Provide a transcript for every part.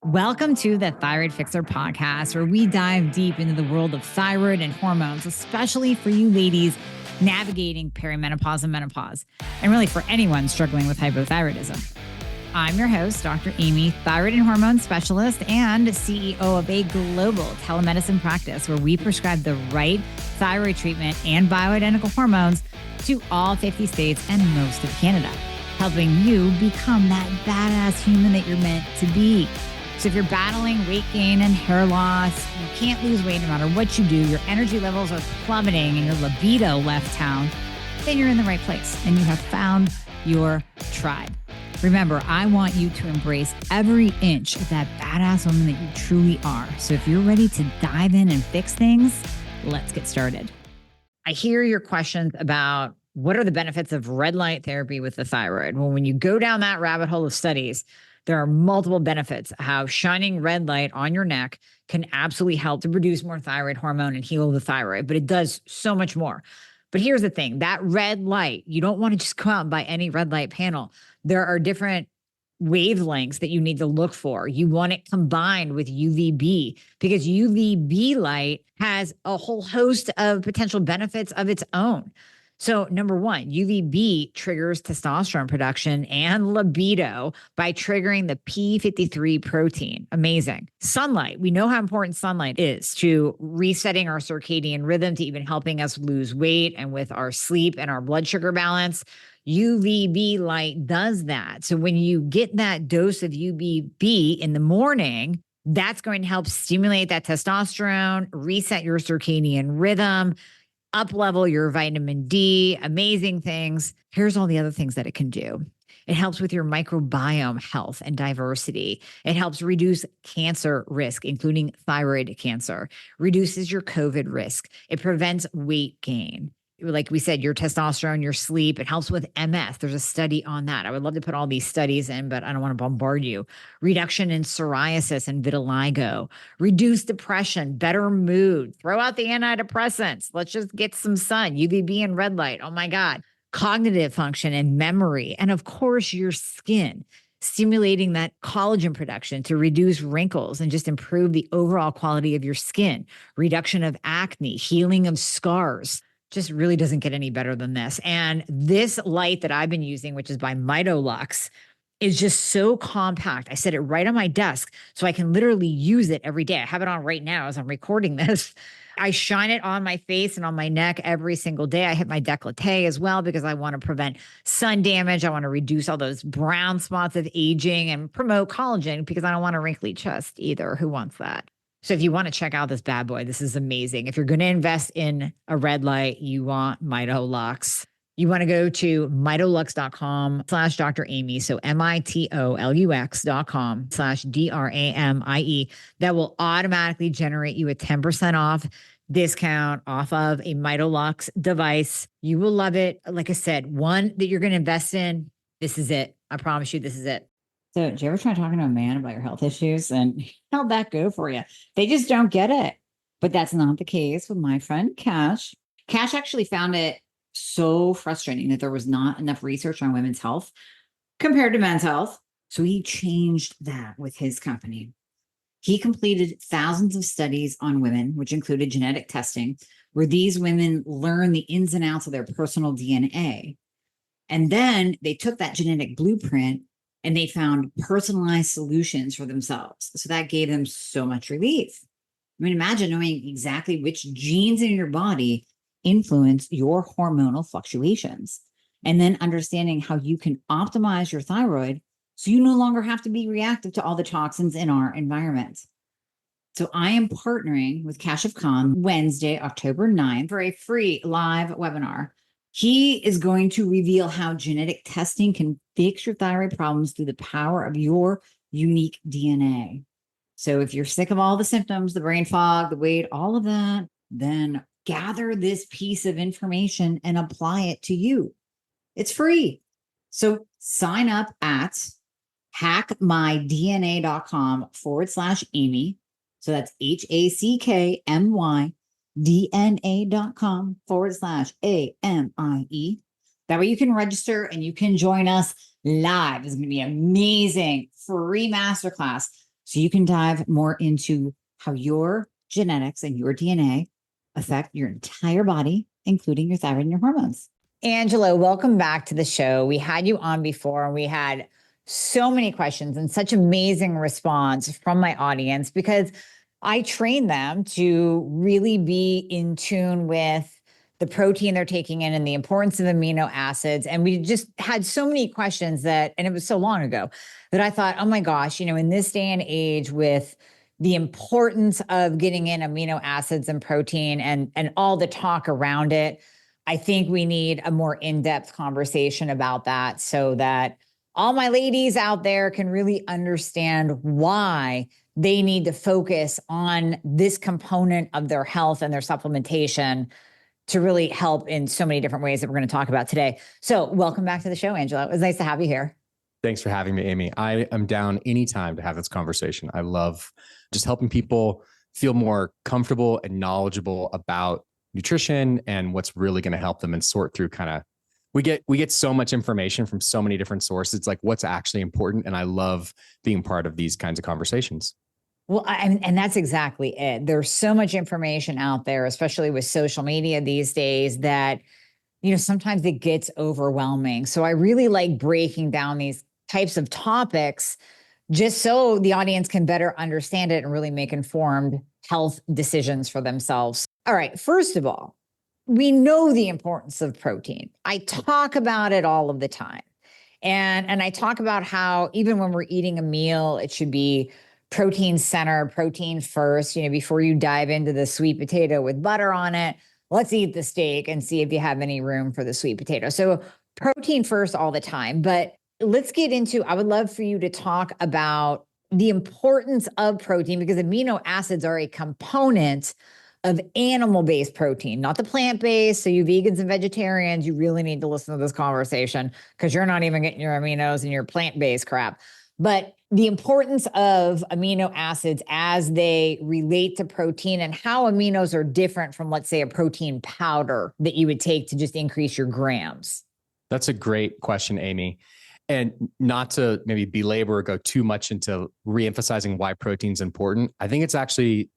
Welcome to the Thyroid Fixer podcast, where we dive deep into the world of thyroid and hormones, especially for you ladies navigating perimenopause and menopause, and really for anyone struggling with hypothyroidism. I'm your host, Dr. Amy, thyroid and hormone specialist and CEO of a global telemedicine practice where we prescribe the right thyroid treatment and bioidentical hormones to all 50 states and most of Canada, helping you become that badass human that you're meant to be. So if you're battling weight gain and hair loss, you can't lose weight no matter what you do, your energy levels are plummeting and your libido left town, then you're in the right place and you have found your tribe. Remember, I want you to embrace every inch of that badass woman that you truly are. So if you're ready to dive in and fix things, let's get started. I hear your questions about what are the benefits of red light therapy with the thyroid? Well, when you go down that rabbit hole of studies, there are multiple benefits how shining red light on your neck can absolutely help to produce more thyroid hormone and heal the thyroid, but it does so much more. But here's the thing, that red light, you don't want to just go out and buy any red light panel. There are different wavelengths that you need to look for. You want it combined with UVB because UVB light has a whole host of potential benefits of its own. So number one, UVB triggers testosterone production and libido by triggering the P53 protein. Amazing. Sunlight. We know how important sunlight is to resetting our circadian rhythm, to even helping us lose weight and with our sleep and our blood sugar balance. UVB light does that. So when you get that dose of UVB in the morning, that's going to help stimulate that testosterone, reset your circadian rhythm, up-level your vitamin D, amazing things. Here's all the other things that it can do. It helps with your microbiome health and diversity. It helps reduce cancer risk, including thyroid cancer, reduces your COVID risk. It prevents weight gain. Like we said, your testosterone, your sleep, it helps with MS. There's a study on that. I would love to put all these studies in, but I don't want to bombard you. Reduction in psoriasis and vitiligo, reduce depression, better mood, throw out the antidepressants. Let's just get some sun, UVB and red light. Oh my God. Cognitive function and memory. And of course, your skin, stimulating that collagen production to reduce wrinkles and just improve the overall quality of your skin, reduction of acne, healing of scars. Just really doesn't get any better than this. And this light that I've been using, which is by Metabolic, is just so compact. I set it right on my desk so I can literally use it every day. I have it on right now as I'm recording this. I shine it on my face and on my neck every single day. I hit my décolleté as well because I want to prevent sun damage. I want to reduce all those brown spots of aging and promote collagen because I don't want a wrinkly chest either. Who wants that? So if you want to check out this bad boy, this is amazing. If you're going to invest in a red light, you want Metabolic. You want to go to Metabolic.com/Dr. Amy. So Mitolux.com/DRAMIE. That will automatically generate you a 10% off discount off of a Metabolic device. You will love it. Like I said, one that you're going to invest in. This is it. I promise you, this is it. So did you ever try talking to a man about your health issues and how'd that go for you? They just don't get it. But that's not the case with my friend Cash. Cash actually found it so frustrating that there was not enough research on women's health compared to men's health. So he changed that with his company. He completed thousands of studies on women, which included genetic testing, where these women learn the ins and outs of their personal DNA. And then they took that genetic blueprint and they found personalized solutions for themselves. So that gave them so much relief. I mean, imagine knowing exactly which genes in your body influence your hormonal fluctuations, and then understanding how you can optimize your thyroid so you no longer have to be reactive to all the toxins in our environment. So I am partnering with Kashif Khan Wednesday, October 9th for a free live webinar. He is going to reveal how genetic testing can fix your thyroid problems through the power of your unique DNA. So if you're sick of all the symptoms, the brain fog, the weight, all of that, then gather this piece of information and apply it to you. It's free. So sign up at hackmydna.com/Amy. So that's HACKMYDNA.com/AMIE. That way you can register and you can join us live. It's going to be an amazing free masterclass so you can dive more into how your genetics and your DNA affect your entire body, including your thyroid and your hormones. Angelo, welcome back to the show. We had you on before and we had so many questions and such amazing response from my audience because I train them to really be in tune with the protein they're taking in and the importance of amino acids. And we just had so many questions and it was so long ago that I thought, oh my gosh, in this day and age with the importance of getting in amino acids and protein and all the talk around it, I think we need a more in-depth conversation about that so that all my ladies out there can really understand why they need to focus on this component of their health and their supplementation to really help in so many different ways that we're going to talk about today. So welcome back to the show, Angelo. It was nice to have you here. Thanks for having me, Amy. I am down anytime to have this conversation. I love just helping people feel more comfortable and knowledgeable about nutrition and what's really going to help them and sort through we get so much information from so many different sources. It's like what's actually important. And I love being part of these kinds of conversations. Well, and that's exactly it. There's so much information out there, especially with social media these days that, sometimes it gets overwhelming. So I really like breaking down these types of topics just so the audience can better understand it and really make informed health decisions for themselves. All right. First of all, we know the importance of protein. I talk about it all of the time. And I talk about how even when we're eating a meal, it should be protein center, protein first, before you dive into the sweet potato with butter on it, let's eat the steak and see if you have any room for the sweet potato. So protein first all the time, but let's get into, I would love for you to talk about the importance of protein because amino acids are a component of animal-based protein, not the plant-based. So you vegans and vegetarians, you really need to listen to this conversation because you're not even getting your aminos and your plant-based crap. But the importance of amino acids as they relate to protein and how aminos are different from, let's say, a protein powder that you would take to just increase your grams. That's a great question, Amy. And not to maybe belabor or go too much into reemphasizing why protein's important. I think that's actually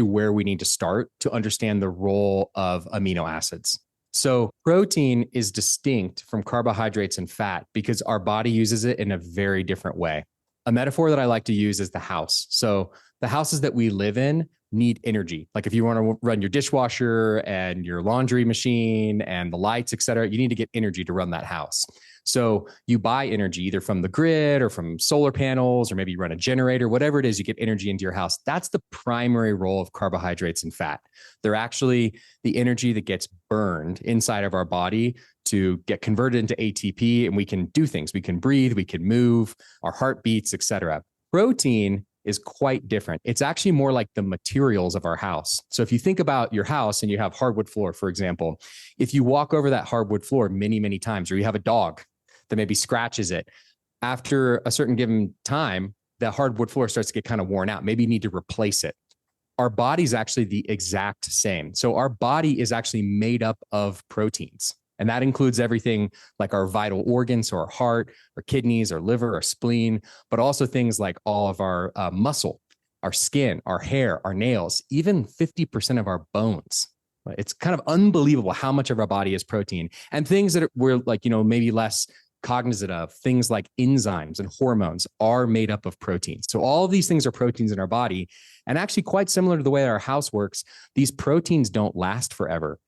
where we need to start to understand the role of amino acids. So protein is distinct from carbohydrates and fat because our body uses it in a very different way. A metaphor that I like to use is the house. So the houses that we live in need energy. Like if you want to run your dishwasher and your laundry machine and the lights, et cetera, you need to get energy to run that house. So you buy energy either from the grid or from solar panels, or maybe you run a generator, whatever it is, you get energy into your house. That's the primary role of carbohydrates and fat. They're actually the energy that gets burned inside of our body to get converted into ATP, and we can do things. We can breathe, we can move, our heart beats, et cetera. Protein is quite different. It's actually more like the materials of our house. So if you think about your house and you have hardwood floor, for example, if you walk over that hardwood floor many, many times, or you have a dog that maybe scratches it, after a certain given time, the hardwood floor starts to get kind of worn out. Maybe you need to replace it. Our body's actually the exact same. So our body is actually made up of proteins. And that includes everything like our vital organs, so our heart, our kidneys, our liver, our spleen, but also things like all of our muscle, our skin, our hair, our nails, even 50% of our bones. It's kind of unbelievable how much of our body is protein. And things that we're like, maybe less cognizant of, things like enzymes and hormones are made up of proteins. So all of these things are proteins in our body. And actually quite similar to the way our house works, these proteins don't last forever.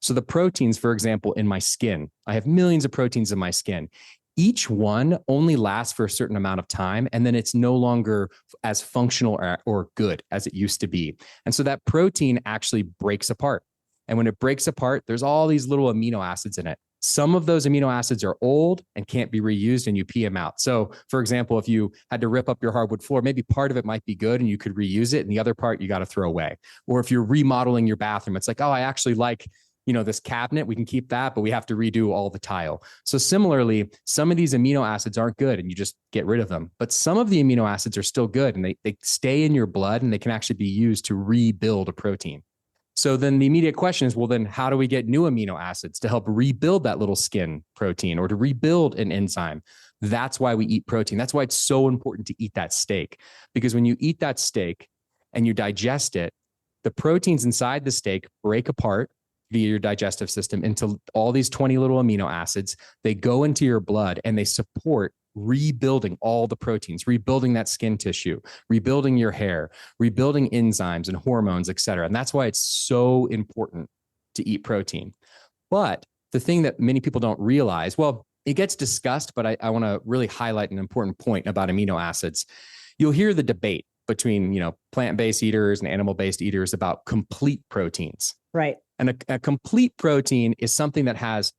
So the proteins, for example, in my skin, I have millions of proteins in my skin. Each one only lasts for a certain amount of time, and then it's no longer as functional or good as it used to be. And so that protein actually breaks apart. And when it breaks apart, there's all these little amino acids in it. Some of those amino acids are old and can't be reused, and you pee them out. So for example, if you had to rip up your hardwood floor, maybe part of it might be good and you could reuse it, and the other part you got to throw away. Or if you're remodeling your bathroom, it's like, oh, I actually like this cabinet, we can keep that, but we have to redo all the tile. So similarly, some of these amino acids aren't good and you just get rid of them. But some of the amino acids are still good and they stay in your blood and they can actually be used to rebuild a protein. So then the immediate question is, well, then how do we get new amino acids to help rebuild that little skin protein or to rebuild an enzyme? That's why we eat protein. That's why it's so important to eat that steak, because when you eat that steak and you digest it, the proteins inside the steak break apart via your digestive system into all these 20 little amino acids. They go into your blood and they support rebuilding all the proteins, rebuilding that skin tissue, rebuilding your hair, rebuilding enzymes and hormones, et cetera. And that's why it's so important to eat protein. But the thing that many people don't realize, well, it gets discussed, but I want to really highlight an important point about amino acids. You'll hear the debate between, plant-based eaters and animal-based eaters about complete proteins. Right. And a complete protein is something that has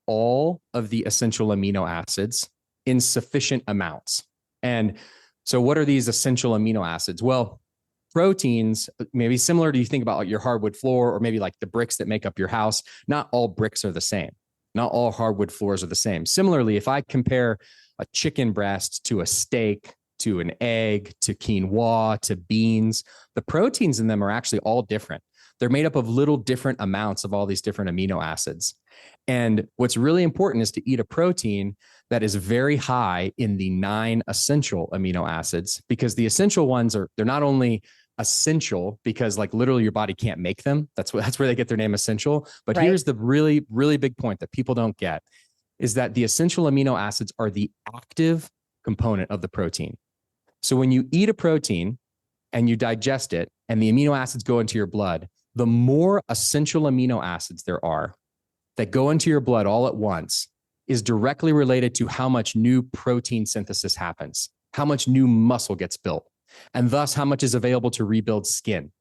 all of the essential amino acids in sufficient amounts. And so what are these essential amino acids? Well, proteins, maybe similar to you think about like your hardwood floor or maybe like the bricks that make up your house. Not all bricks are the same. Not all hardwood floors are the same. Similarly, if I compare a chicken breast to a steak, to an egg, to quinoa, to beans, the proteins in them are actually all different. They're made up of little different amounts of all these different amino acids. And what's really important is to eat a protein that is very high in the 9 essential amino acids, because the essential ones they're not only essential because like literally your body can't make them. That's where they get their name essential. But Right. Here's the really, really big point that people don't get is that the essential amino acids are the active component of the protein. So when you eat a protein and you digest it and the amino acids go into your blood, the more essential amino acids there are that go into your blood all at once is directly related to how much new protein synthesis happens, how much new muscle gets built, and thus how much is available to rebuild skin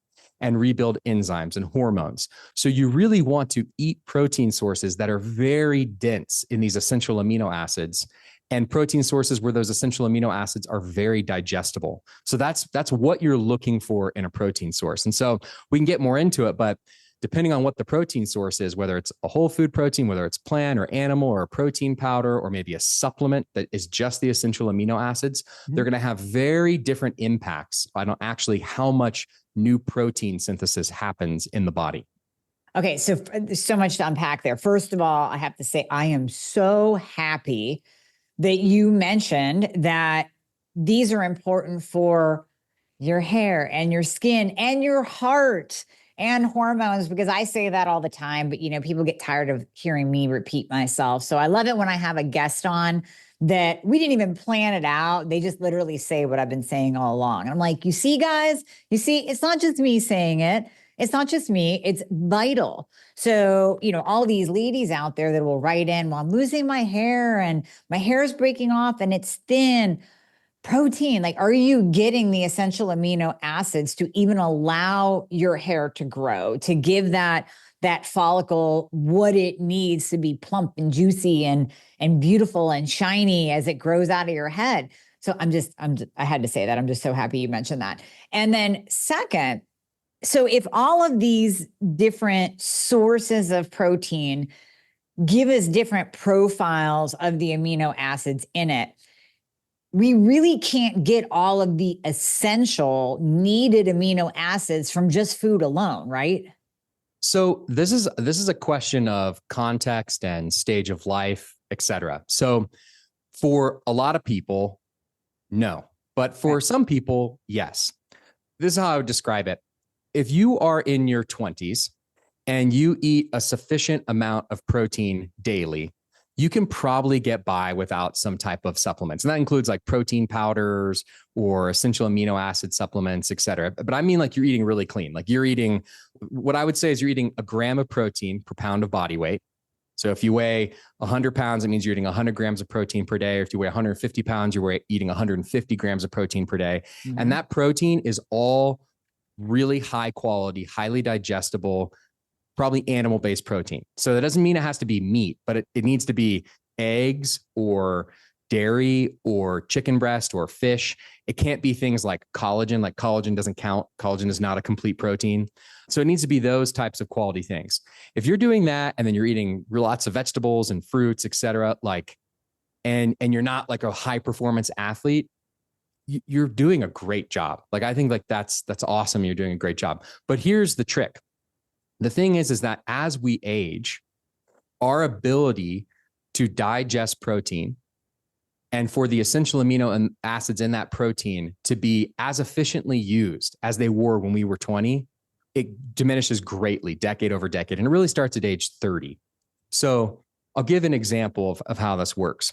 and rebuild enzymes and hormones. So you really want to eat protein sources that are very dense in these essential amino acids, and protein sources where those essential amino acids are very digestible. So that's what you're looking for in a protein source. And so we can get more into it, but depending on what the protein source is, whether it's a whole food protein, whether it's plant or animal or a protein powder, or maybe a supplement that is just the essential amino acids, they're going to have very different impacts on actually how much new protein synthesis happens in the body. Okay, so there's so much to unpack there. First of all, I have to say, I am so happy that you mentioned that these are important for your hair and your skin and your heart and hormones, because I say that all the time, but people get tired of hearing me repeat myself. So I love it when I have a guest on that we didn't even plan it out. They just literally say what I've been saying all along. And I'm like, you see, guys, it's not just me saying it. It's not just me. It's vital. So, all these ladies out there that will write in, well, I'm losing my hair and my hair is breaking off and it's thin. Protein, like, are you getting the essential amino acids to even allow your hair to grow, to give that follicle what it needs to be plump and juicy and beautiful and shiny as it grows out of your head? So I had to say that. I'm just so happy you mentioned that. And then second, so if all of these different sources of protein give us different profiles of the amino acids in it, we really can't get all of the essential needed amino acids from just food alone, right? So this is a question of context and stage of life, et cetera. So for a lot of people, no. But for some people, yes. This is how I would describe it. If you are in your 20s and you eat a sufficient amount of protein daily, you can probably get by without some type of supplements. And that includes like protein powders or essential amino acid supplements, et cetera. But I mean, like, you're eating really clean. Like, you're eating, what I would say is you're eating a gram of protein per pound of body weight. So if you weigh 100 pounds, it means you're eating 100 grams of protein per day. Or if you weigh 150 pounds, you're eating 150 grams of protein per day. Mm-hmm. And that protein is all really high quality, highly digestible, probably animal-based protein. So that doesn't mean it has to be meat, but it needs to be eggs or dairy or chicken breast or fish. It can't be things like collagen. Like, collagen doesn't count. Collagen is not a complete protein. So it needs to be those types of quality things. If you're doing that and then you're eating lots of vegetables and fruits, et cetera, and you're not like a high performance athlete, you're doing a great job. Like, I think that's awesome. You're doing a great job. But here's the trick. The thing is that as we age, our ability to digest protein And for the essential amino acids in that protein to be as efficiently used as they were when we were 20, it diminishes greatly decade over decade. And it really starts at age 30. So I'll give an example of how this works.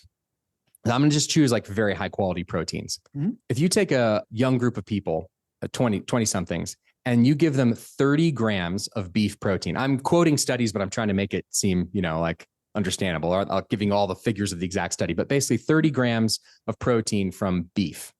I'm going to just choose like very high quality proteins. Mm-hmm. If you take a young group of people, 20 somethings, and you give them 30 grams of beef protein. I'm quoting studies, but I'm trying to make it seem, like understandable. I'll giving all the figures of the exact study, but basically 30 grams of protein from beef,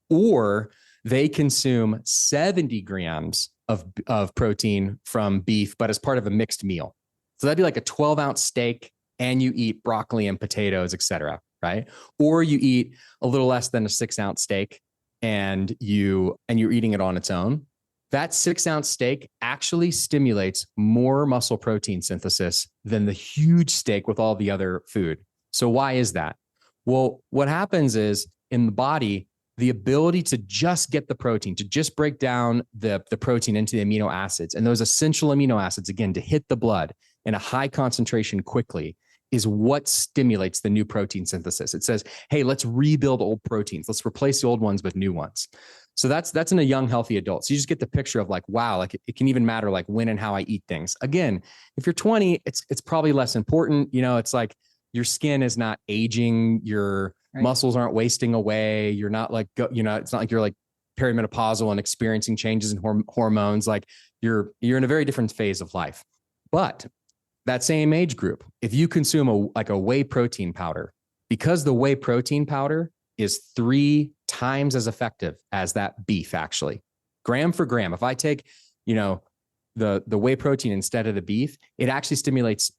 or they consume 70 grams of protein from beef, but as part of a mixed meal. So that'd be like a 12-ounce steak, and you eat broccoli and potatoes, et cetera, right? Or you eat a little less than a 6-ounce steak and you're eating it on its own. That 6-ounce steak actually stimulates more muscle protein synthesis than the huge steak with all the other food. So why is that? Well, what happens is in the body, the ability to just get the protein, to just break down the protein into the amino acids, and those essential amino acids, again, to hit the blood in a high concentration quickly, is what stimulates the new protein synthesis. It says, hey, let's rebuild old proteins. Let's replace the old ones with new ones. So that's in a young, healthy adult. So you just get the picture of like, wow, like it can even matter like when and how I eat things. Again, if you're 20, it's probably less important. It's like your skin is not aging, your muscles aren't wasting away. You're not like, it's not like you're like perimenopausal and experiencing changes in hormones. Like you're in a very different phase of life. But that same age group, if you consume a whey protein powder, because the whey protein powder is 3 times as effective as that beef, actually, gram for gram. If I take, the whey protein instead of the beef, it actually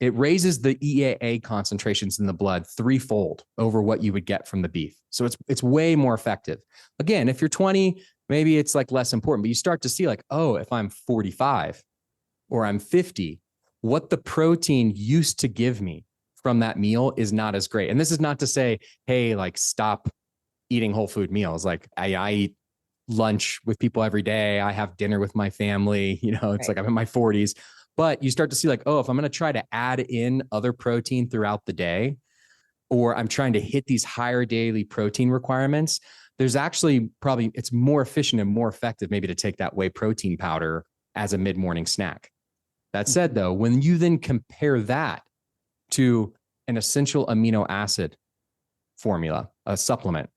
raises the EAA concentrations in the blood 3-fold over what you would get from the beef. So it's way more effective. Again, if you're 20, maybe it's like less important, but you start to see like, oh, if I'm 45 or I'm 50, what the protein used to give me from that meal is not as great. And this is not to say, hey, like stop eating whole food meals. Like I eat lunch with people every day. I have dinner with my family. It's like I'm in my 40s, but you start to see like, oh, if I'm going to try to add in other protein throughout the day, or I'm trying to hit these higher daily protein requirements, there's actually it's more efficient and more effective maybe to take that whey protein powder as a mid-morning snack. That said, though, when you then compare that to an essential amino acid formula, a supplement,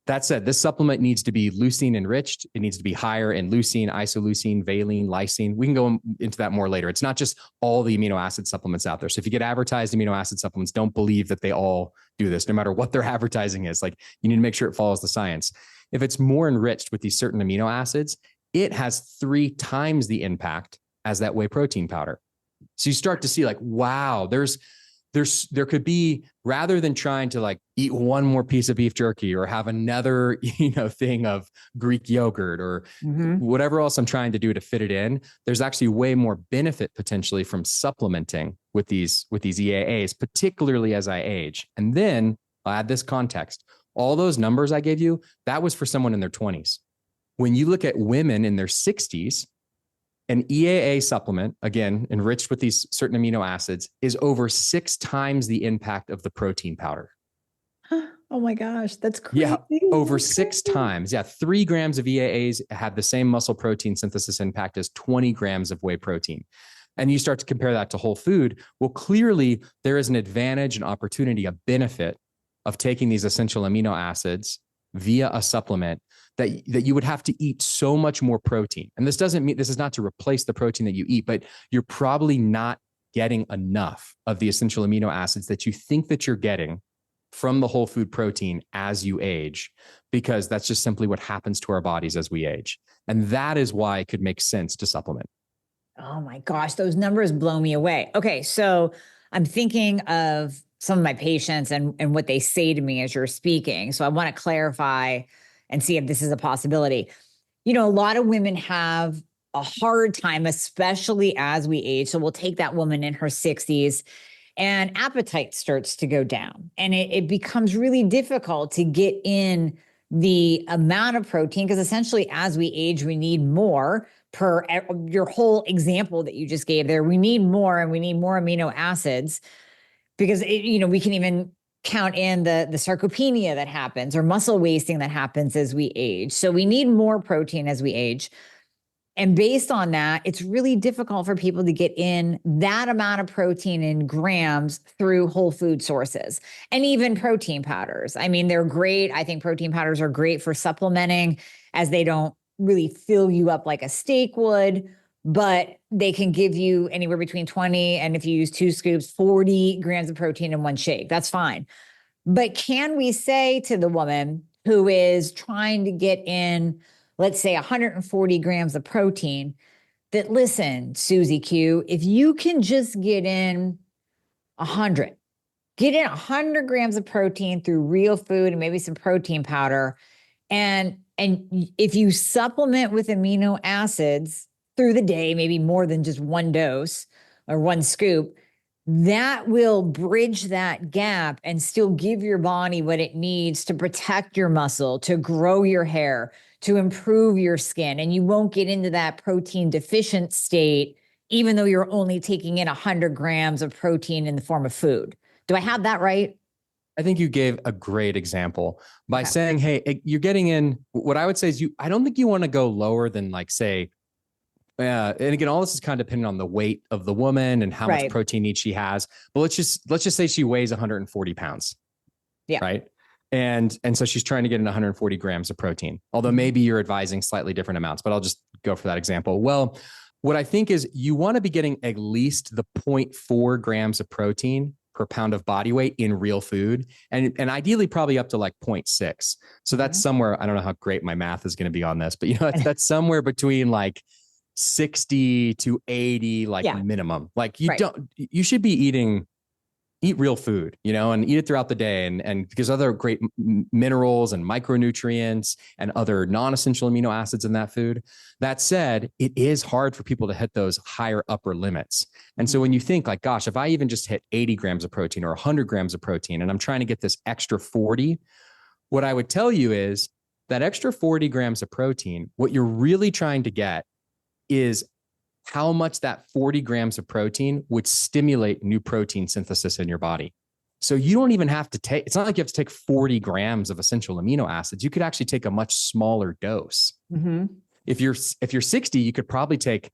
that said, this supplement needs to be leucine enriched. It needs to be higher in leucine, isoleucine, valine, lysine. We can go into that more later. It's not just all the amino acid supplements out there. So if you get advertised amino acid supplements, don't believe that they all do this, no matter what their advertising is. Like you need to make sure it follows the science. If it's more enriched with these certain amino acids, it has 3 times the impact as that whey protein powder. So you start to see like, wow, there could be, rather than trying to like eat one more piece of beef jerky or have another, thing of Greek yogurt or whatever else I'm trying to do to fit it in, there's actually way more benefit potentially from supplementing with these EAAs, particularly as I age. And then I'll add this context. All those numbers I gave you, that was for someone in their 20s. When you look at women in their 60s, an EAA supplement, again, enriched with these certain amino acids, is over 6 times the impact of the protein powder. Oh my gosh, that's crazy. Yeah, over 6 times. Yeah, 3 grams of EAAs have the same muscle protein synthesis impact as 20 grams of whey protein. And you start to compare that to whole food. Well, clearly there is an advantage, an opportunity, a benefit of taking these essential amino acids via a supplement that you would have to eat so much more protein. And this is not to replace the protein that you eat, but you're probably not getting enough of the essential amino acids that you think that you're getting from the whole food protein as you age, because that's just simply what happens to our bodies as we age. And that is why it could make sense to supplement. Oh my gosh, those numbers blow me away. Okay, so I'm thinking of some of my patients and what they say to me as you're speaking. So I want to clarify and see if this is a possibility. A lot of women have a hard time, especially as we age. So we'll take that woman in her 60s and appetite starts to go down. And it becomes really difficult to get in the amount of protein because essentially as we age, we need more per your whole example that you just gave there. We need more and we need more amino acids because, we can even count in the sarcopenia that happens or muscle wasting that happens as we age. So we need more protein as we age. And based on that, it's really difficult for people to get in that amount of protein in grams through whole food sources and even protein powders. I mean, they're great. I think protein powders are great for supplementing as they don't really fill you up like a steak would, but they can give you anywhere between 20 and if you use 2 scoops, 40 grams of protein in one shake. That's fine. But can we say to the woman who is trying to get in, let's say 140 grams of protein, that listen, Susie Q, if you can just get in 100, get in 100 grams of protein through real food and maybe some protein powder. And if you supplement with amino acids through the day, maybe more than just one dose or one scoop, that will bridge that gap and still give your body what it needs to protect your muscle, to grow your hair, to improve your skin. And you won't get into that protein deficient state, even though you're only taking in 100 grams of protein in the form of food. Do I have that right? I think you gave a great example by saying, hey, you're getting in, what I would say is I don't think you want to go lower than like, say, and again, all this is kind of dependent on the weight of the woman and how much protein each she has. But let's just say she weighs 140 pounds. Yeah. Right. And so she's trying to get in 140 grams of protein, although maybe you're advising slightly different amounts, but I'll just go for that example. Well, what I think is you want to be getting at least the 0.4 grams of protein per pound of body weight in real food. And ideally probably up to like 0.6. So that's somewhere, I don't know how great my math is going to be on this, but that's somewhere between like 60 to 80, like minimum. Like you should be eat real food, and eat it throughout the day. And because other great minerals and micronutrients and other non-essential amino acids in that food. That said, it is hard for people to hit those higher upper limits. And so when you think like, gosh, if I even just hit 80 grams of protein or 100 grams of protein, and I'm trying to get this extra 40, what I would tell you is that extra 40 grams of protein, what you're really trying to get is how much that 40 grams of protein would stimulate new protein synthesis in your body. So you don't even have to take, it's not like you have to take 40 grams of essential amino acids. You could actually take a much smaller dose. If you're 60, you could probably take,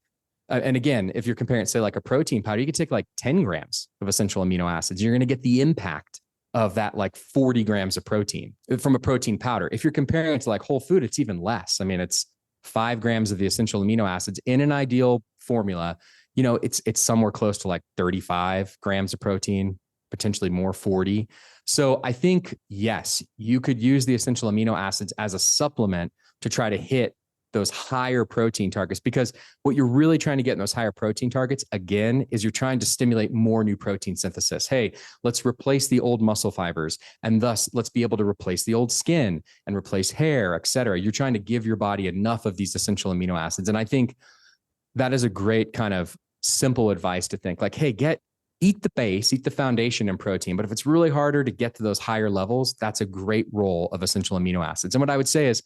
and again, if you're comparing, say like a protein powder, you could take like 10 grams of essential amino acids. You're going to get the impact of that like 40 grams of protein from a protein powder. If you're comparing it to like whole food, it's even less. I mean, it's 5 grams of the essential amino acids in an ideal formula. It's somewhere close to like 35 grams of protein, potentially more, 40. So I think, yes, you could use the essential amino acids as a supplement to try to hit those higher protein targets, because what you're really trying to get in those higher protein targets, again, is you're trying to stimulate more new protein synthesis. Hey, let's replace the old muscle fibers, and thus let's be able to replace the old skin and replace hair, et cetera. You're trying to give your body enough of these essential amino acids. And I think that is a great kind of simple advice to think like, hey, eat the base, eat the foundation in protein. But if it's really harder to get to those higher levels, that's a great role of essential amino acids. And what I would say is,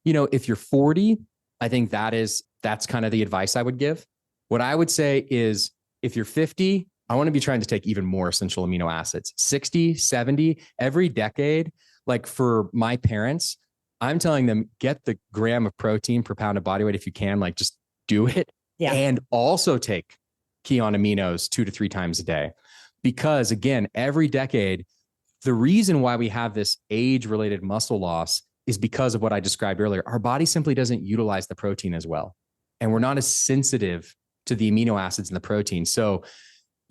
if you're 40, I think that's kind of the advice I would give. What I would say is if you're 50, I want to be trying to take even more essential amino acids, 60, 70, every decade. Like for my parents, I'm telling them, get the gram of protein per pound of body weight if you can, like just do it. Yeah. And also take Kion Aminos 2 to 3 times a day. Because again, every decade, the reason why we have this age-related muscle loss is because of what I described earlier. Our body simply doesn't utilize the protein as well. And we're not as sensitive to the amino acids in the protein. So,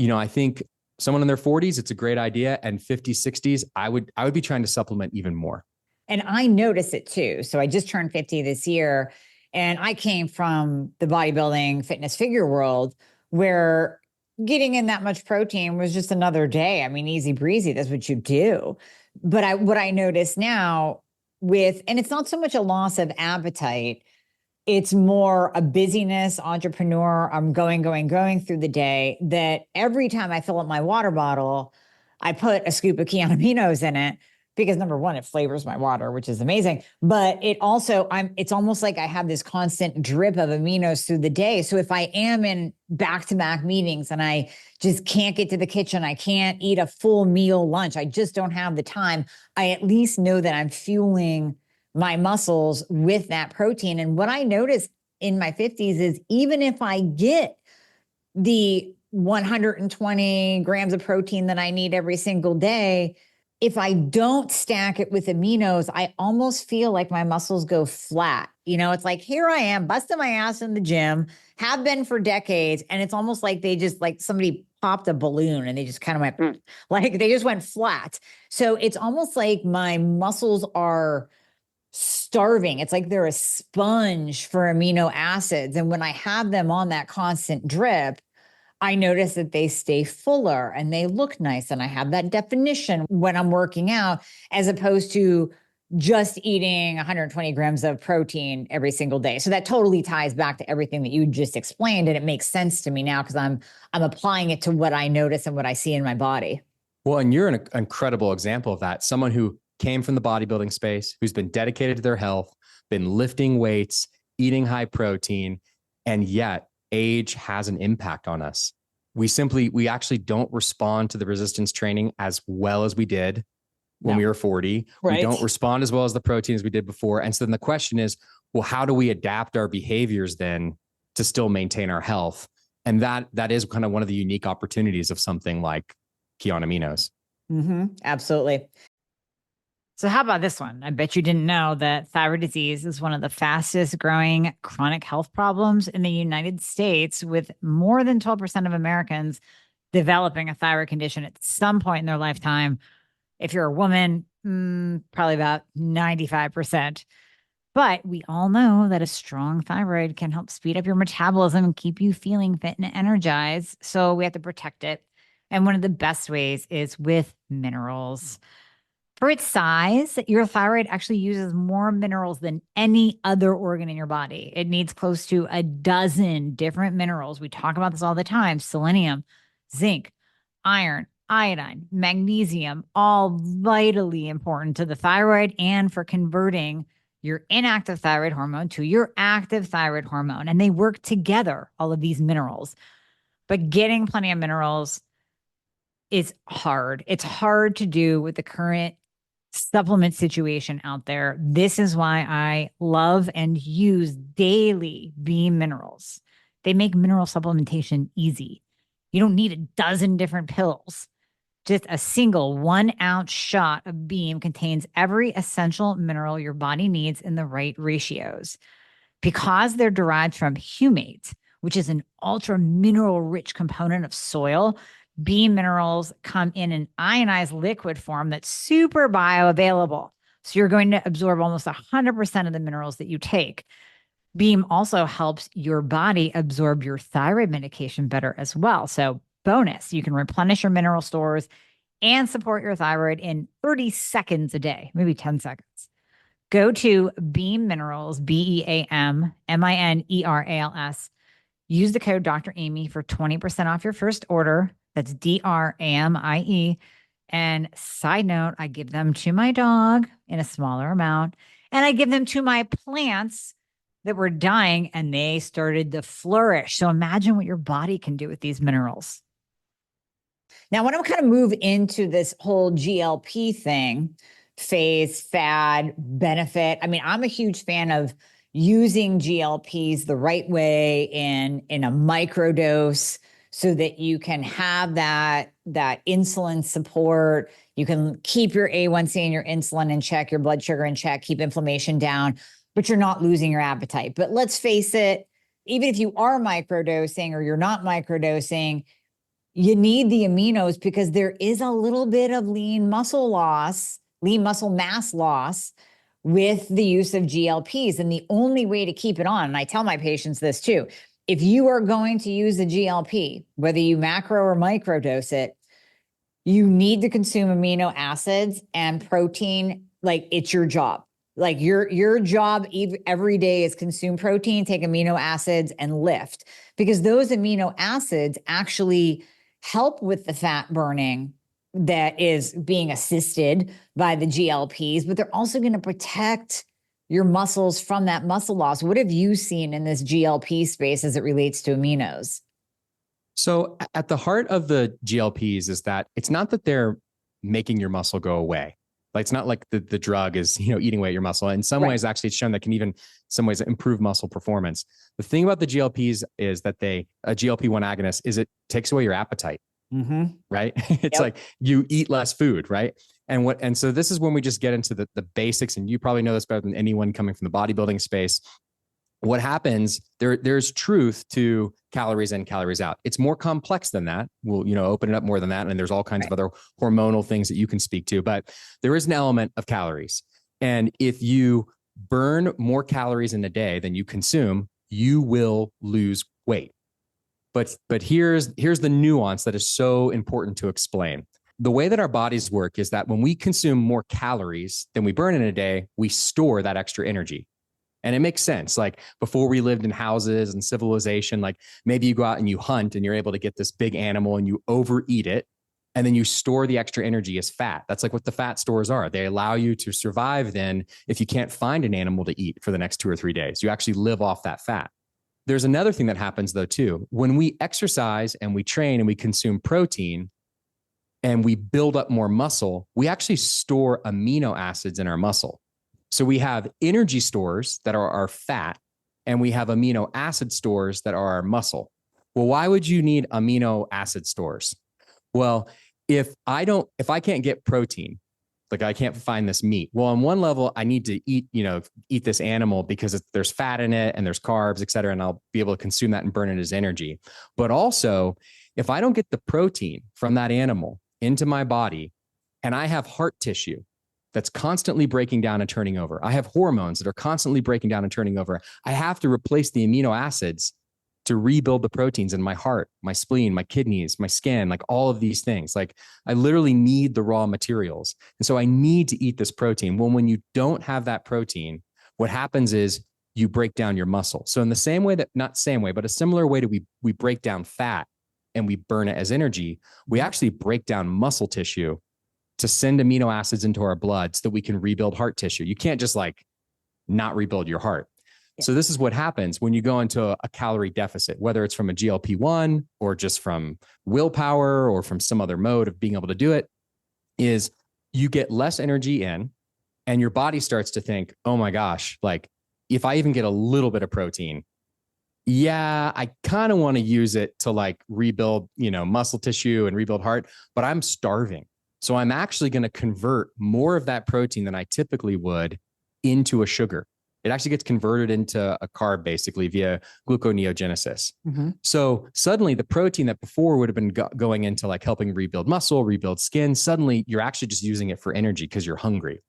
I think someone in their 40s, it's a great idea. And 50s, 60s, I would be trying to supplement even more. And I notice it too. So I just turned 50 this year, and I came from the bodybuilding fitness figure world where getting in that much protein was just another day. I mean, easy breezy, that's what you do. But what I notice now and it's not so much a loss of appetite, it's more a busyness, entrepreneur. I'm going through the day, that every time I fill up my water bottle, I put a scoop of Kion Aminos in it, because number one, it flavors my water, which is amazing. But it also, it's almost like I have this constant drip of aminos through the day. So if I am in back-to-back meetings and I just can't get to the kitchen, I can't eat a full meal lunch, I just don't have the time, I at least know that I'm fueling my muscles with that protein. And what I noticed in my 50s is even if I get the 120 grams of protein that I need every single day, if I don't stack it with aminos, I almost feel like my muscles go flat. It's like, here I am busting my ass in the gym, have been for decades. And it's almost like they just like somebody popped a balloon and they just kind of went, like they just went flat. So it's almost like my muscles are starving. It's like they're a sponge for amino acids. And when I have them on that constant drip, I notice that they stay fuller and they look nice. And I have that definition when I'm working out, as opposed to just eating 120 grams of protein every single day. So that totally ties back to everything that you just explained. And it makes sense to me now because I'm applying it to what I notice and what I see in my body. Well, and you're an incredible example of that. Someone who came from the bodybuilding space, who's been dedicated to their health, been lifting weights, eating high protein, and yet age has an impact on us. We actually don't respond to the resistance training as well as we did when we were 40. Right. We don't respond as well as the protein as we did before. And so then the question is, well, how do we adapt our behaviors then to still maintain our health? And that is kind of one of the unique opportunities of something like Kion Aminos. Mm-hmm. Absolutely. So how about this one? I bet you didn't know that thyroid disease is one of the fastest growing chronic health problems in the United States, with more than 12% of Americans developing a thyroid condition at some point in their lifetime. If you're a woman, probably about 95%. But we all know that a strong thyroid can help speed up your metabolism and keep you feeling fit and energized. So we have to protect it. And one of the best ways is with minerals. For its size, your thyroid actually uses more minerals than any other organ in your body. It needs close to a dozen different minerals. We talk about this all the time: selenium, zinc, iron, iodine, magnesium, all vitally important to the thyroid and for converting your inactive thyroid hormone to your active thyroid hormone. And they work together, all of these minerals. But getting plenty of minerals is hard. It's hard to do with the current supplement situation out there. This is why I love and use daily Beam minerals. They make mineral supplementation easy. You don't need a dozen different pills. Just a single 1 ounce shot of Beam contains every essential mineral your body needs in the right ratios. Because they're derived from humate, which is an ultra mineral rich component of soil, Beam minerals come in an ionized liquid form that's super bioavailable. So you're going to absorb almost 100% of the minerals that you take. Beam also helps your body absorb your thyroid medication better as well. So bonus, you can replenish your mineral stores and support your thyroid in 30 seconds a day, maybe 10 seconds. Go to Beam Minerals, BEAMMINERALS. Use the code Dr. Amy for 20% off your first order. That's DRAMIE. And side note, I give them to my dog in a smaller amount. And I give them to my plants that were dying and they started to flourish. So imagine what your body can do with these minerals. Now, I want to kind of move into this whole GLP thing, phase, fad, benefit. I mean, I'm a huge fan of using GLPs the right way in a microdose, so that you can have that insulin support. You can keep your A1C and your insulin in check, your blood sugar in check, keep inflammation down, but you're not losing your appetite. But let's face it, even if you are microdosing or you're not microdosing, you need the aminos because there is a little bit of lean muscle mass loss with the use of GLPs. And the only way to keep it on, and I tell my patients this too, if you are going to use a GLP, whether you macro or microdose it, you need to consume amino acids and protein. Like, it's your job. Like your job every day is consume protein, take amino acids, and lift, because those amino acids actually help with the fat burning that is being assisted by the GLPs, but they're also going to protect your muscles from that muscle loss. What have you seen in this GLP space as it relates to aminos? So at the heart of the GLPs is that it's not that they're making your muscle go away. Like it's not like the drug is, eating away at your muscle. In some ways, actually, it's shown that can even some ways improve muscle performance. The thing about the GLPs is that a GLP-1 agonist is it takes away your appetite, right? It's like you eat less food, right? And so this is when we just get into the basics, and you probably know this better than anyone coming from the bodybuilding space. What happens, there's truth to calories in, calories out. It's more complex than that. We'll, open it up more than that. And there's all kinds of other hormonal things that you can speak to, but there is an element of calories. And if you burn more calories in a day than you consume, you will lose weight. But here's the nuance that is so important to explain. The way that our bodies work is that when we consume more calories than we burn in a day, we store that extra energy. And it makes sense. Like before we lived in houses and civilization, like maybe you go out and you hunt and you're able to get this big animal and you overeat it. And then you store the extra energy as fat. That's like what the fat stores are. They allow you to survive then if you can't find an animal to eat for the next 2 or 3 days. You actually live off that fat. There's another thing that happens though too. When we exercise and we train and we consume protein and we build up more muscle, we actually store amino acids in our muscle. So we have energy stores that are our fat, and we have amino acid stores that are our muscle. Well, why would you need amino acid stores? Well, if I can't get protein, like I can't find this meat. Well, on one level, I need to eat this animal because there's fat in it and there's carbs, et cetera, and I'll be able to consume that and burn it as energy. But also, if I don't get the protein from that animal into my body, and I have heart tissue that's constantly breaking down and turning over. I have hormones that are constantly breaking down and turning over. I have to replace the amino acids to rebuild the proteins in my heart, my spleen, my kidneys, my skin, like all of these things. Like I literally need the raw materials. And so I need to eat this protein. Well, when you don't have that protein, what happens is you break down your muscle. So in the same way not same way, but a similar way to we break down fat and we burn it as energy, we actually break down muscle tissue to send amino acids into our blood so that we can rebuild heart tissue. You can't just not rebuild your heart. Yeah. So this is what happens when you go into a calorie deficit, whether it's from a GLP-1 or just from willpower or from some other mode of being able to do it, is you get less energy in and your body starts to think, oh my gosh, like if I even get a little bit of protein, yeah, I kind of want to use it to rebuild, muscle tissue and rebuild heart, but I'm starving. So I'm actually going to convert more of that protein than I typically would into a sugar. It actually gets converted into a carb basically via gluconeogenesis. So suddenly the protein that before would have been going into helping rebuild muscle, rebuild skin, suddenly you're actually just using it for energy because you're hungry.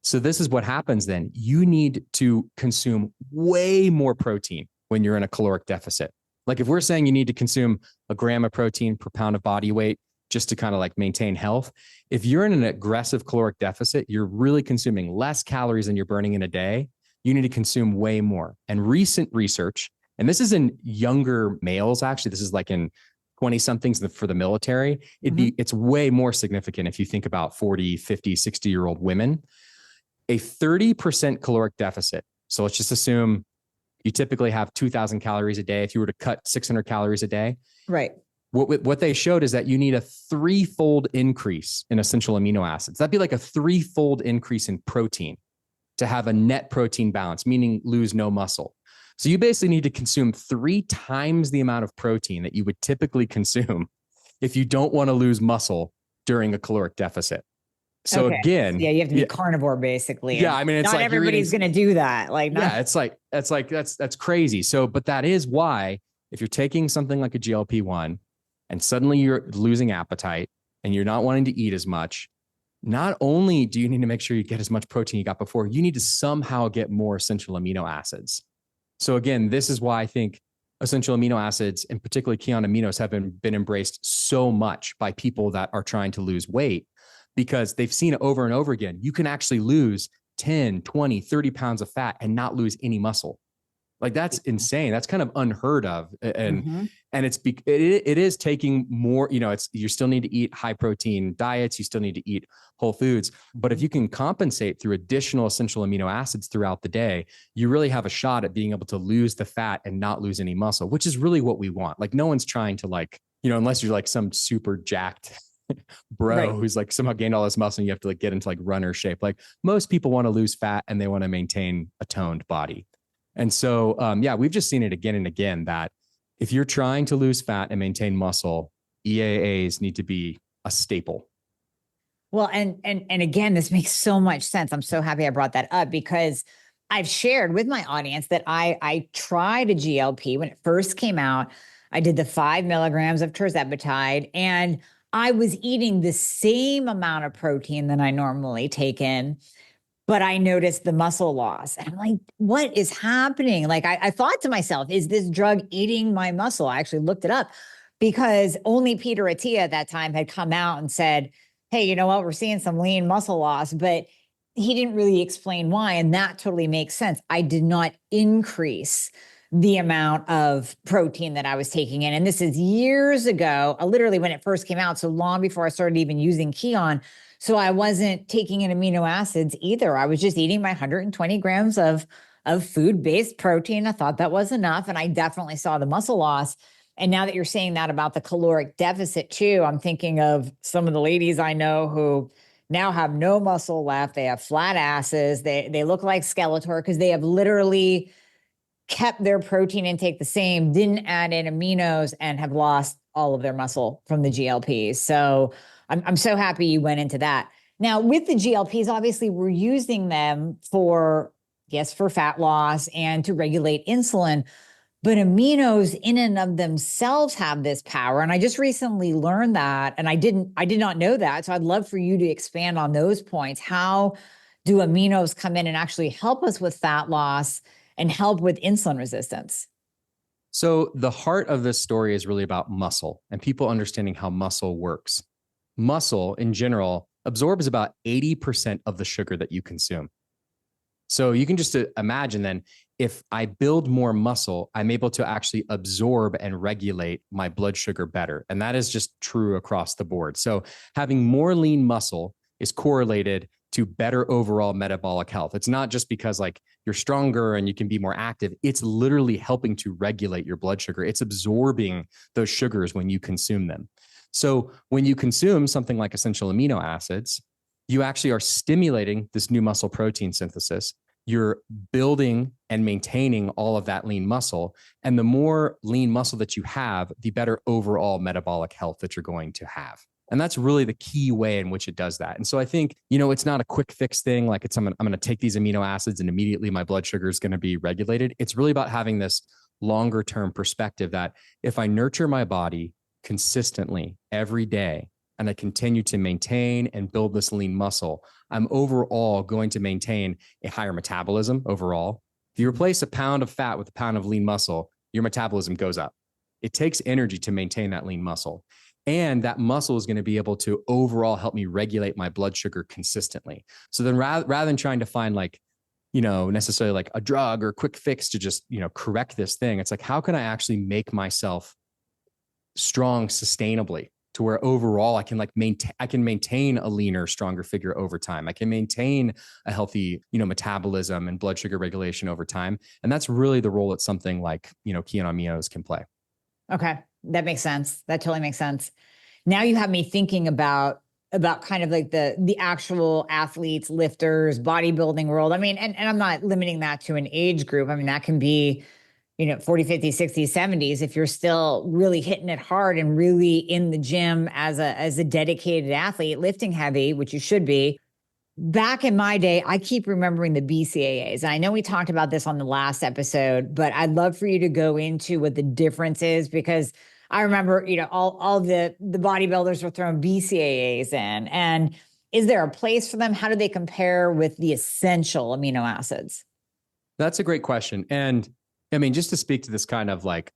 So this is what happens then. You need to consume way more protein when you're in a caloric deficit. Like if we're saying you need to consume a gram of protein per pound of body weight, just to kind of maintain health. If you're in an aggressive caloric deficit, you're really consuming less calories than you're burning in a day. You need to consume way more. And recent research, and this is in younger males, actually, this is in 20 somethings for the military. It's way more significant if you think about 40, 50, 60-year-old women. A 30% caloric deficit. So let's just assume you typically have 2,000 calories a day. If you were to cut 600 calories a day. Right. What they showed is that you need a 3-fold increase in essential amino acids. That'd be like a 3-fold increase in protein to have a net protein balance, meaning lose no muscle. So you basically need to consume 3 times the amount of protein that you would typically consume if you don't want to lose muscle during a caloric deficit. So again, yeah, you have to be carnivore basically. Yeah, I mean, it's not everybody's going to do that. That's crazy. So, but that is why if you're taking something like a GLP-1 and suddenly you're losing appetite and you're not wanting to eat as much, not only do you need to make sure you get as much protein you got before, you need to somehow get more essential amino acids. So again, this is why I think essential amino acids, and particularly Kion Aminos, have been embraced so much by people that are trying to lose weight, because they've seen it over and over again. You can actually lose 10, 20, 30 pounds of fat and not lose any muscle. Like that's insane. That's kind of unheard of. And Mhm. it is taking more, you still need to eat high protein diets. You still need to eat whole foods. But if you can compensate through additional essential amino acids throughout the day, you really have a shot at being able to lose the fat and not lose any muscle, which is really what we want. Like no one's trying to unless you're like some super jacked bro Right. who's like somehow gained all this muscle and you have to like get into like runner shape. Like most people want to lose fat and they want to maintain a toned body. And so, we've just seen it again and again that if you're trying to lose fat and maintain muscle, EAAs need to be a staple. Well, and again, this makes so much sense. I'm so happy I brought that up because I've shared with my audience that I tried a GLP when it first came out. I did the 5 milligrams of tirzepatide, and I was eating the same amount of protein that I normally take in, but I noticed the muscle loss. And I'm like, what is happening? Like, I thought to myself, is this drug eating my muscle? I actually looked it up because only Peter Attia at that time had come out and said, hey, you know what? We're seeing some lean muscle loss, but he didn't really explain why. And that totally makes sense. I did not increase the amount of protein that I was taking in. And this is years ago, literally when it first came out, so long before I started even using Kion. So I wasn't taking in amino acids either. I was just eating my 120 grams of food-based protein. I thought that was enough. And I definitely saw the muscle loss. And now that you're saying that about the caloric deficit too, I'm thinking of some of the ladies I know who now have no muscle left. They have flat asses. They look like Skeletor because they have literally kept their protein intake the same, didn't add in aminos, and have lost all of their muscle from the GLPs. So I'm so happy you went into that. Now, with the GLPs, obviously, we're using them for fat loss and to regulate insulin. But aminos in and of themselves have this power. And I just recently learned that. And I did not know that. So I'd love for you to expand on those points. How do aminos come in and actually help us with fat loss and help with insulin resistance? So the heart of this story is really about muscle and people understanding how muscle works. Muscle in general absorbs about 80% of the sugar that you consume. So you can just imagine then, if I build more muscle, I'm able to actually absorb and regulate my blood sugar better. And that is just true across the board. So having more lean muscle is correlated to better overall metabolic health. It's not just because like you're stronger and you can be more active. It's literally helping to regulate your blood sugar. It's absorbing those sugars when you consume them. So when you consume something like essential amino acids, you actually are stimulating this new muscle protein synthesis. You're building and maintaining all of that lean muscle. And the more lean muscle that you have, the better overall metabolic health that you're going to have. And that's really the key way in which it does that. And so I think, it's not a quick fix thing. Like I'm going to take these amino acids and immediately my blood sugar is going to be regulated. It's really about having this longer term perspective that if I nurture my body consistently every day, and I continue to maintain and build this lean muscle, I'm overall going to maintain a higher metabolism overall. If you replace a pound of fat with a pound of lean muscle, your metabolism goes up. It takes energy to maintain that lean muscle. And that muscle is going to be able to overall help me regulate my blood sugar consistently. So then rather than trying to find necessarily like a drug or a quick fix to just, correct this thing, it's like, how can I actually make myself strong sustainably to where overall I can maintain a leaner, stronger figure over time. I can maintain a healthy, metabolism and blood sugar regulation over time. And that's really the role that something like, Kion Aminos can play. Okay. That makes sense. That totally makes sense. Now you have me thinking about kind of like the actual athletes, lifters, bodybuilding world. I mean, and I'm not limiting that to an age group. I mean, that can be 40, 50, 60, 70s, if you're still really hitting it hard and really in the gym as a dedicated athlete, lifting heavy, which you should be. Back in my day, I keep remembering the BCAAs. And I know we talked about this on the last episode, but I'd love for you to go into what the difference is, because I remember, all the bodybuilders were throwing BCAAs in. And is there a place for them? How do they compare with the essential amino acids? That's a great question. And I mean, just to speak to this kind of like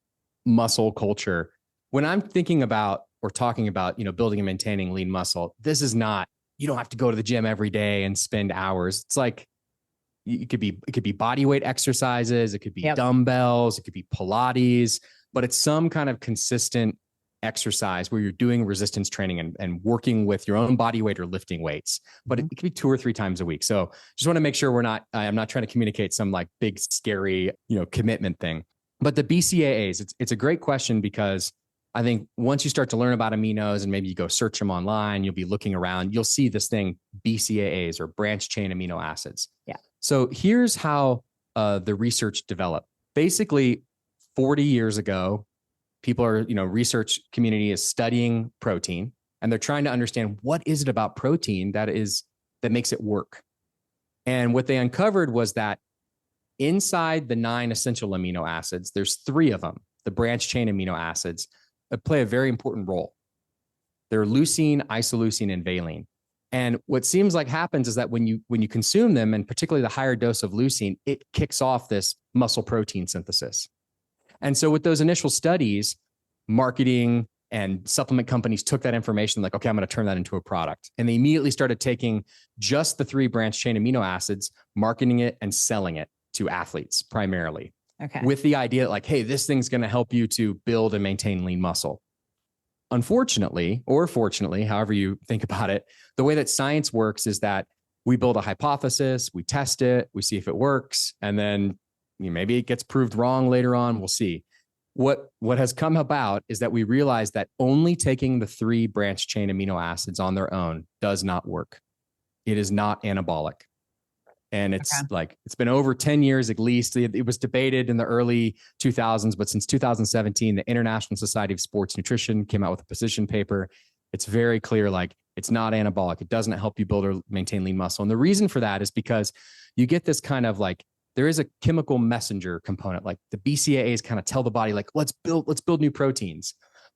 muscle culture, when I'm thinking about or talking about, building and maintaining lean muscle, this is not, you don't have to go to the gym every day and spend hours. It's like it could be body weight exercises, it could be dumbbells, it could be Pilates, but it's some kind of consistent exercise where you're doing resistance training and working with your own body weight or lifting weights, but it could be 2 or 3 times a week. So just want to make sure I'm not trying to communicate some like big, scary, commitment thing. But the BCAAs, it's a great question, because I think once you start to learn about aminos and maybe you go search them online, you'll be looking around, you'll see this thing, BCAAs, or branched chain amino acids. Yeah. So here's how the research developed. Basically, 40 years ago, research community is studying protein, and they're trying to understand what is it about protein that makes it work. And what they uncovered was that inside the 9 essential amino acids, there's 3 of them, the branched chain amino acids, that play a very important role. They're leucine, isoleucine, and valine. And what seems like happens is that when you consume them, and particularly the higher dose of leucine, it kicks off this muscle protein synthesis. And so with those initial studies, marketing and supplement companies took that information like, okay, I'm going to turn that into a product. And they immediately started taking just the 3 branched chain amino acids, marketing it and selling it to athletes primarily. Okay. With the idea like, hey, this thing's going to help you to build and maintain lean muscle. Unfortunately, or fortunately, however you think about it, the way that science works is that we build a hypothesis, we test it, we see if it works, and then maybe it gets proved wrong later on. We'll see. What has come about is that we realize that only taking the 3 branched chain amino acids on their own does not work. It is not anabolic. And it's it's been over 10 years at least. It was debated in the early 2000s, but since 2017, the International Society of Sports Nutrition came out with a position paper. It's very clear, it's not anabolic. It doesn't help you build or maintain lean muscle. And the reason for that is because you get this kind of there is a chemical messenger component. Like the BCAAs kind of tell the body, let's build new proteins.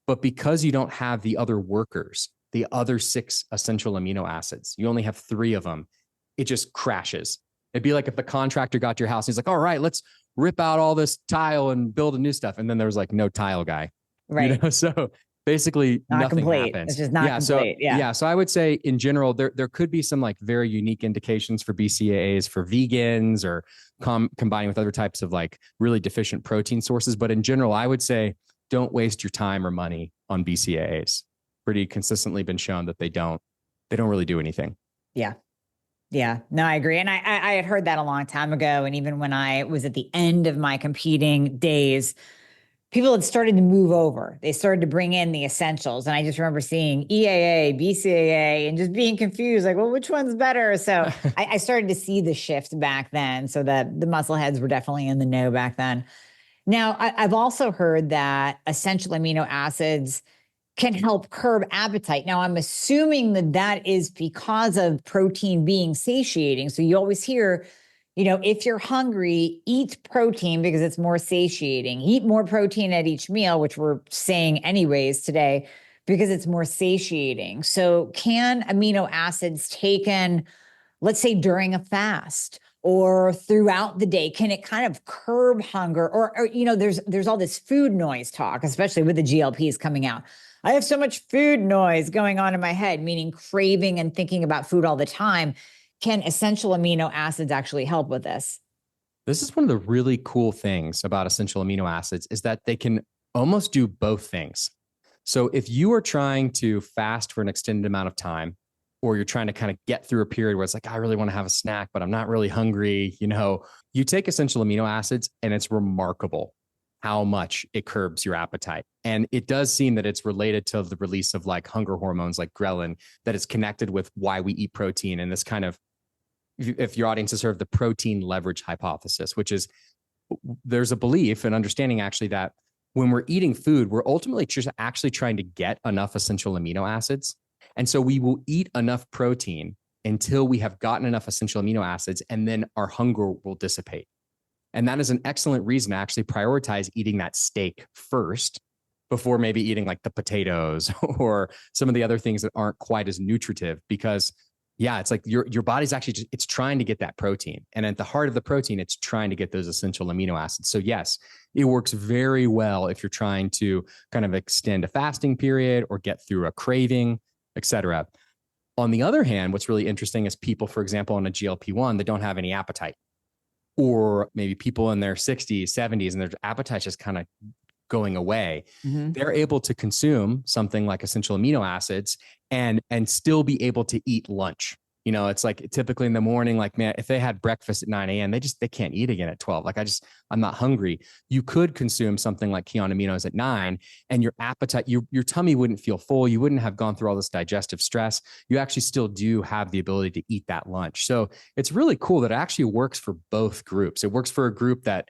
But because you don't have the other workers, the other 6 essential amino acids, you only have 3 of them, it just crashes. It'd be like if the contractor got to your house and he's like, all right, let's rip out all this tile and build a new stuff. And then there was no tile guy. Right. So basically nothing happens. It's just not complete. So I would say in general, there could be some very unique indications for BCAAs for vegans or combining with other types of really deficient protein sources. But in general, I would say don't waste your time or money on BCAAs. Pretty consistently been shown that they don't really do anything. Yeah. Yeah, no, I agree. And I had heard that a long time ago. And even when I was at the end of my competing days, people had started to move over. They started to bring in the essentials. And I just remember seeing EAA, BCAA, and just being confused, well, which one's better? So I started to see the shift back then, so that the muscle heads were definitely in the know back then. Now, I've also heard that essential amino acids can help curb appetite. Now, I'm assuming that is because of protein being satiating. So you always hear, if you're hungry, eat protein because it's more satiating. Eat more protein at each meal, which we're saying anyways today, because it's more satiating. So can amino acids taken, let's say during a fast or throughout the day, can it kind of curb hunger? Or there's all this food noise talk, especially with the GLPs coming out. I have so much food noise going on in my head, meaning craving and thinking about food all the time. Can essential amino acids actually help with this? This is one of the really cool things about essential amino acids is that they can almost do both things. So if you are trying to fast for an extended amount of time, or you're trying to kind of get through a period where it's I really want to have a snack, but I'm not really hungry, you take essential amino acids and it's remarkable how much it curbs your appetite. And it does seem that it's related to the release of hunger hormones like ghrelin, that is connected with why we eat protein. And this kind of, if your audience has heard of the protein leverage hypothesis, which is there's a belief and understanding actually that when we're eating food, we're ultimately just actually trying to get enough essential amino acids. And so we will eat enough protein until we have gotten enough essential amino acids, and then our hunger will dissipate. And that is an excellent reason to actually prioritize eating that steak first before maybe eating the potatoes or some of the other things that aren't quite as nutritive, because it's your body's actually it's trying to get that protein. And at the heart of the protein, it's trying to get those essential amino acids. So yes, it works very well if you're trying to kind of extend a fasting period or get through a craving, etc. On the other hand, what's really interesting is people, for example, on a GLP-1, that don't have any appetite. or maybe people in their 60s, 70s, and their appetite's just kind of going away, they're able to consume something like essential amino acids and still be able to eat lunch. You know, it's like typically in the morning, like, man, if they had breakfast at 9 a.m., they can't eat again at 12. Like I'm not hungry. You could consume something like Kion Aminos at 9 and your appetite, your tummy wouldn't feel full. You wouldn't have gone through all this digestive stress. You actually still do have the ability to eat that lunch. So it's really cool that it actually works for both groups. It works for a group that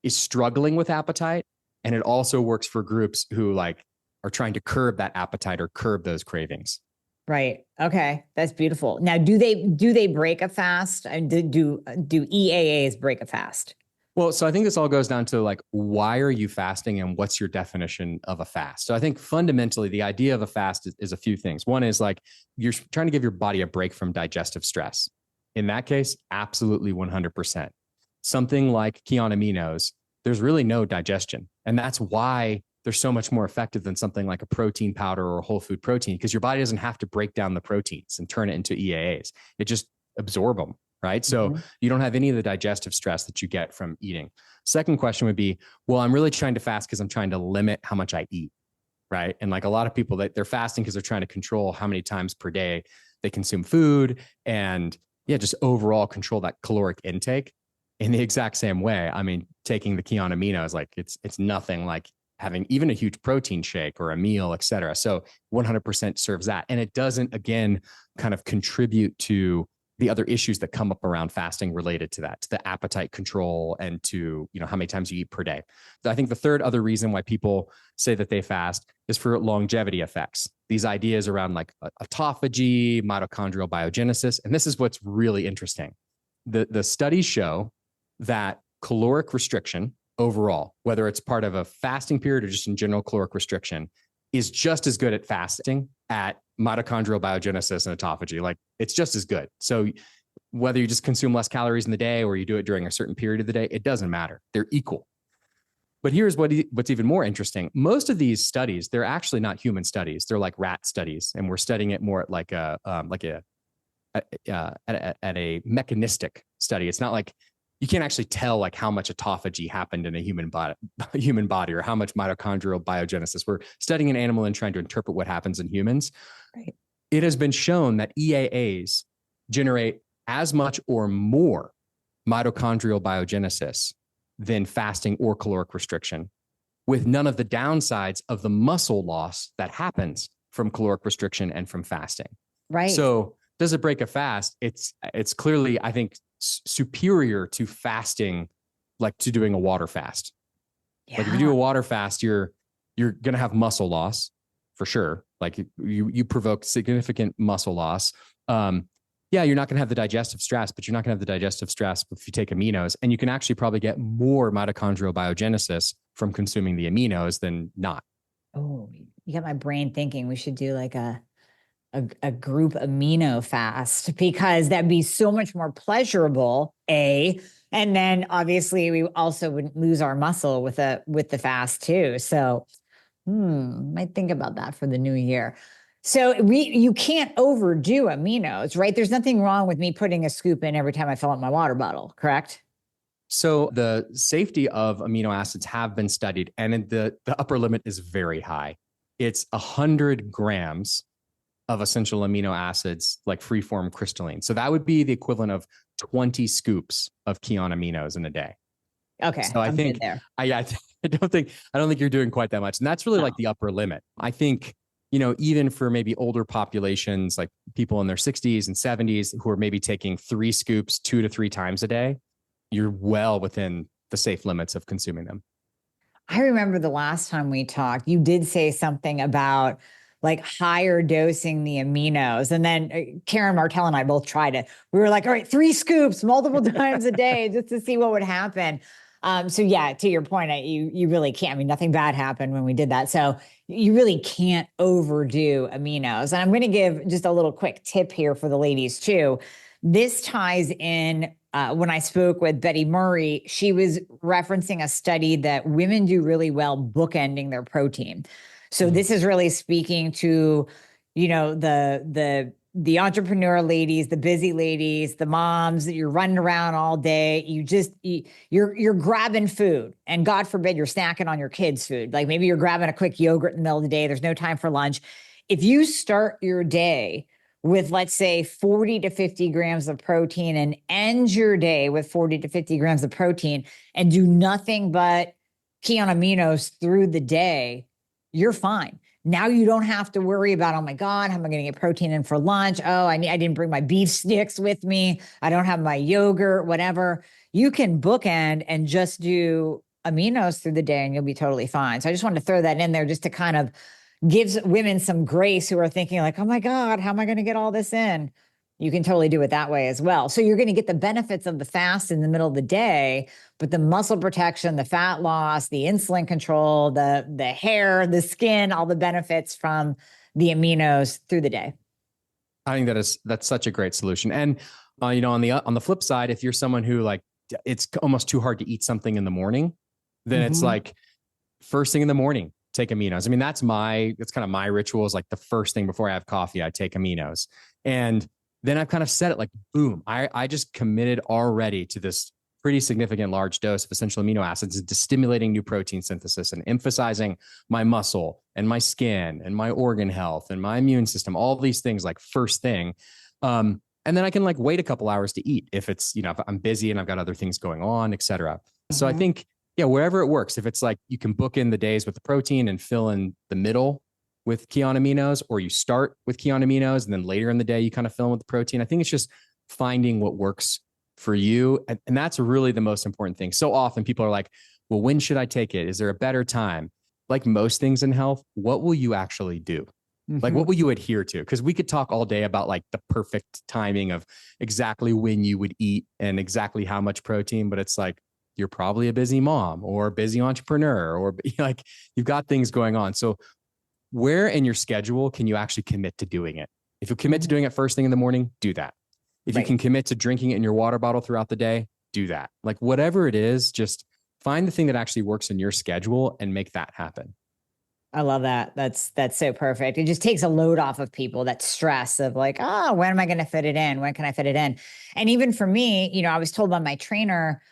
is struggling with appetite. And it also works for groups who like are trying to curb that appetite or curb those cravings. Right. Okay. That's beautiful. Now, do they break a fast? Do EAAs break a fast? Well, so I think this all goes down to like, why are you fasting and what's your definition of a fast? So I think fundamentally the idea of a fast is a few things. One is like, you're trying to give your body a break from digestive stress. In that case, absolutely 100%. Something like Kion Aminos, there's really no digestion. And that's why they're so much more effective than something like a protein powder or a whole food protein, because your body doesn't have to break down the proteins and turn it into EAAs. It just absorb them, right? So you don't have any of the digestive stress that you get from eating. Second question would be, well, I'm really trying to fast because I'm trying to limit how much I eat, right? And like a lot of people, they're fasting because they're trying to control how many times per day they consume food and just overall control that caloric intake in the exact same way. I mean, taking the Kion Aminos, like it's nothing like having even a huge protein shake or a meal, et cetera. So 100% serves that. And it doesn't, again, kind of contribute to the other issues that come up around fasting related to that, to the appetite control and to, how many times you eat per day. I think the third other reason why people say that they fast is for longevity effects. These ideas around like autophagy, mitochondrial biogenesis. And this is what's really interesting. The studies show that caloric restriction overall, whether it's part of a fasting period or just in general caloric restriction, is just as good at fasting at mitochondrial biogenesis and autophagy. Like it's just as good. So whether you just consume less calories in the day or you do it during a certain period of the day, it doesn't matter. They're equal. But here's what's even more interesting. Most of these studies, they're actually not human studies. They're like rat studies. And we're studying it more at like at a mechanistic study. It's not like you can't actually tell like how much autophagy happened in a human body or how much mitochondrial biogenesis. We're studying an animal and trying to interpret what happens in humans. Right. It has been shown that EAAs generate as much or more mitochondrial biogenesis than fasting or caloric restriction, with none of the downsides of the muscle loss that happens from caloric restriction and from fasting. Right. So does it break a fast? It's clearly, I think, superior to fasting, like to doing a water fast. Yeah. Like if you do a water fast, you're going to have muscle loss for sure. Like you provoke significant muscle loss. You're not going to have the digestive stress, but you're not going to have the digestive stress if you take aminos, and you can actually probably get more mitochondrial biogenesis from consuming the aminos than not. Oh, you got my brain thinking we should do like a group amino fast, because that'd be so much more pleasurable, and then obviously we also wouldn't lose our muscle with the fast too. So might think about that for the new year. So you can't overdo aminos, right? There's nothing wrong with me putting a scoop in every time I fill up my water bottle, correct? So the safety of amino acids have been studied, and the upper limit is very high. It's 100 grams of essential amino acids, like free-form crystalline. So that would be the equivalent of 20 scoops of Kion Aminos in a day. Okay. So I think there. I don't think you're doing quite that much. And that's really like the upper limit. I think, even for maybe older populations, like people in their 60s and 70s who are maybe taking 3 scoops 2 to 3 times a day, you're well within the safe limits of consuming them. I remember the last time we talked, you did say something about like higher dosing the aminos. And then Karen Martell and I both tried it. We were like, all right, 3 scoops multiple times a day just to see what would happen. So yeah, to your point, you really can't. I mean, nothing bad happened when we did that. So you really can't overdo aminos. And I'm going to give just a little quick tip here for the ladies too. This ties in when I spoke with Betty Murray, she was referencing a study that women do really well bookending their protein. So this is really speaking to, the the entrepreneur ladies, the busy ladies, the moms that you're running around all day. You're grabbing food, and God forbid you're snacking on your kids' food. Like maybe you're grabbing a quick yogurt in the middle of the day. There's no time for lunch. If you start your day with, let's say, 40 to 50 grams of protein and end your day with 40 to 50 grams of protein and do nothing but Kion Aminos through the day, you're fine. Now you don't have to worry about, oh my God, how am I going to get protein in for lunch? Oh, I didn't bring my beef sticks with me. I don't have my yogurt, whatever. You can bookend and just do aminos through the day and you'll be totally fine. So I just wanted to throw that in there just to kind of gives women some grace who are thinking like, oh my God, how am I going to get all this in? You can totally do it that way as well. So you're going to get the benefits of the fast in the middle of the day, but the muscle protection, the fat loss, the insulin control, the hair, the skin, all the benefits from the aminos through the day. I think that's such a great solution. And on the flip side, if you're someone who like it's almost too hard to eat something in the morning, then it's like first thing in the morning, take aminos. I mean, that's kind of my ritual is like the first thing before I have coffee, I take aminos. And then I've kind of set it like, boom, I just committed already to this pretty significant large dose of essential amino acids into stimulating new protein synthesis and emphasizing my muscle and my skin and my organ health and my immune system, all these things like first thing. And then I can like wait a couple hours to eat if it's, if I'm busy and I've got other things going on, et cetera. So I think, wherever it works, if it's like you can book in the days with the protein and fill in the middle with Kion Aminos, or you start with Kion Aminos and then later in the day, you kind of fill in with the protein. I think it's just finding what works for you. And that's really the most important thing. So often people are like, well, when should I take it? Is there a better time? Like most things in health, what will you actually do? Like, what will you adhere to? Because we could talk all day about like the perfect timing of exactly when you would eat and exactly how much protein, but it's like, you're probably a busy mom or busy entrepreneur, or like you've got things going on. So where in your schedule can you actually commit to doing it? If you commit to doing it first thing in the morning, do that. If you can commit to drinking it in your water bottle throughout the day, do that. Like whatever it is, just find the thing that actually works in your schedule and make that happen. I love that. That's so perfect. It just takes a load off of people, that stress of like, when am I going to fit it in? When can I fit it in? And even for me, I was told by my trainer,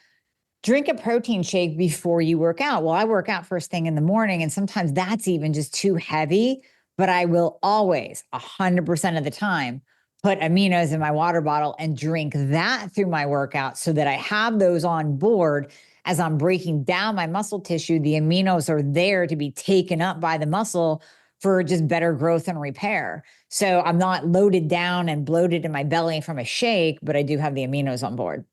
drink a protein shake before you work out. Well, I work out first thing in the morning, and sometimes that's even just too heavy, but I will always 100% of the time put aminos in my water bottle and drink that through my workout so that I have those on board as I'm breaking down my muscle tissue. The aminos are there to be taken up by the muscle for just better growth and repair. So I'm not loaded down and bloated in my belly from a shake, but I do have the aminos on board.